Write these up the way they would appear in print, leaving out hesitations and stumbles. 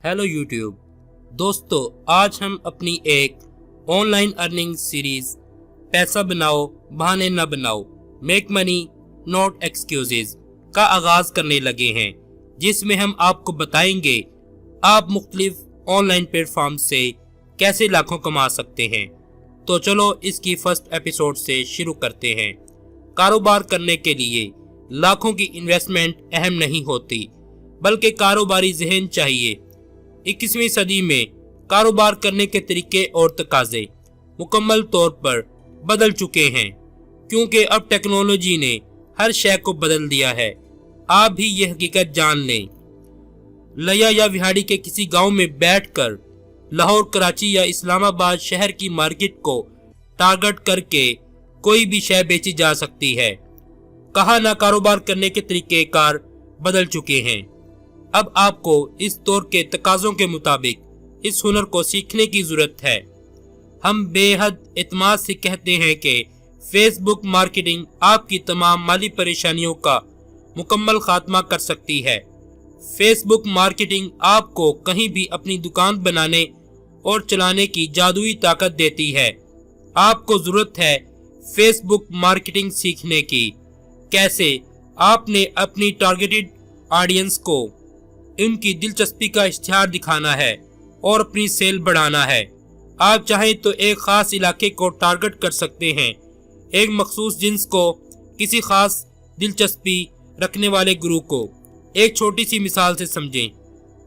Hello YouTube दोस्तों, आज हम अपनी एक ऑनलाइन अर्निंग सीरीज पैसा बनाओ बहाने न बनाओ, मेक मनी नॉट एक्सक्यूजेज का आगाज करने लगे हैं, जिसमें हम आपको बताएंगे आप मुख्तलिफ ऑनलाइन प्लेटफॉर्म से कैसे लाखों कमा सकते हैं। तो चलो इसकी फर्स्ट एपिसोड से शुरू करते हैं। कारोबार करने के लिए लाखों की इन्वेस्टमेंट अहम नहीं होती, बल्कि कारोबारी ज़हन चाहिए। 21वीं सदी में कारोबार करने के तरीके और तकाजे मुकम्मल तौर पर बदल चुके हैं, क्योंकि अब टेक्नोलॉजी ने हर शय को बदल दिया है। आप भी यह हकीकत जान लें। लया या विहाड़ी के किसी गांव में बैठकर लाहौर, कराची या इस्लामाबाद शहर की मार्केट को टारगेट करके कोई भी शय बेची जा सकती है। कहा ना, कारोबार करने के तरीके कार बदल चुके हैं। अब आपको इस दौर के तकाज़ों के मुताबिक इस हुनर को सीखने की जरूरत है। हम बेहद एतमाद से कहते हैं कि फेसबुक मार्केटिंग आपकी तमाम माली परेशानियों का मुकम्मल खात्मा कर सकती है। फेसबुक मार्केटिंग आपको कहीं भी अपनी दुकान बनाने और चलाने की जादुई ताकत देती है। आपको जरूरत है फेसबुक मार्केटिंग सीखने की। कैसे? आपने अपनी टारगेटेड ऑडियंस को उनकी दिलचस्पी का इश्तिहार दिखाना है और अपनी सेल बढ़ाना है। आप चाहें तो एक खास इलाके को टारगेट कर सकते हैं, एक मखसूस जिन्स को, किसी खास दिलचस्पी रखने वाले ग्रुप को। एक छोटी सी मिसाल से समझें।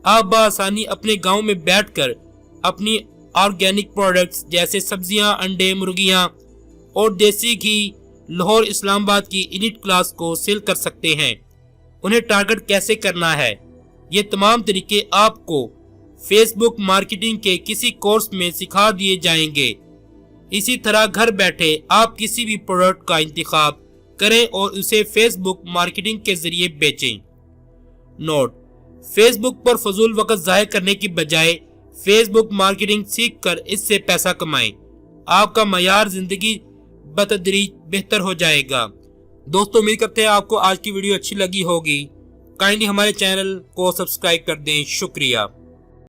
आप बआसानी अपने गांव में बैठकर अपनी ऑर्गेनिक प्रोडक्ट्स जैसे सब्जियां, अंडे, मुर्गियां और देसी घी लाहौर, इस्लामाबाद की इलीट क्लास को सेल कर सकते हैं। उन्हें टारगेट कैसे करना है, ये तमाम तरीके आपको फेसबुक मार्केटिंग के किसी कोर्स में सिखा दिए जाएंगे। इसी तरह घर बैठे आप किसी भी प्रोडक्ट का इंतखाब करें और उसे फेसबुक मार्केटिंग के जरिए बेचें। नोट: फेसबुक पर फजूल वक्त ज़ाया करने की बजाय फेसबुक मार्केटिंग सीख कर इससे पैसा कमाएं। आपका मयार जिंदगी बतदरीज बेहतर हो जाएगा। दोस्तों, उम्मीद करते हैं आपको आज की वीडियो अच्छी लगी होगी। काइंडली हमारे चैनल को सब्सक्राइब कर दें। शुक्रिया।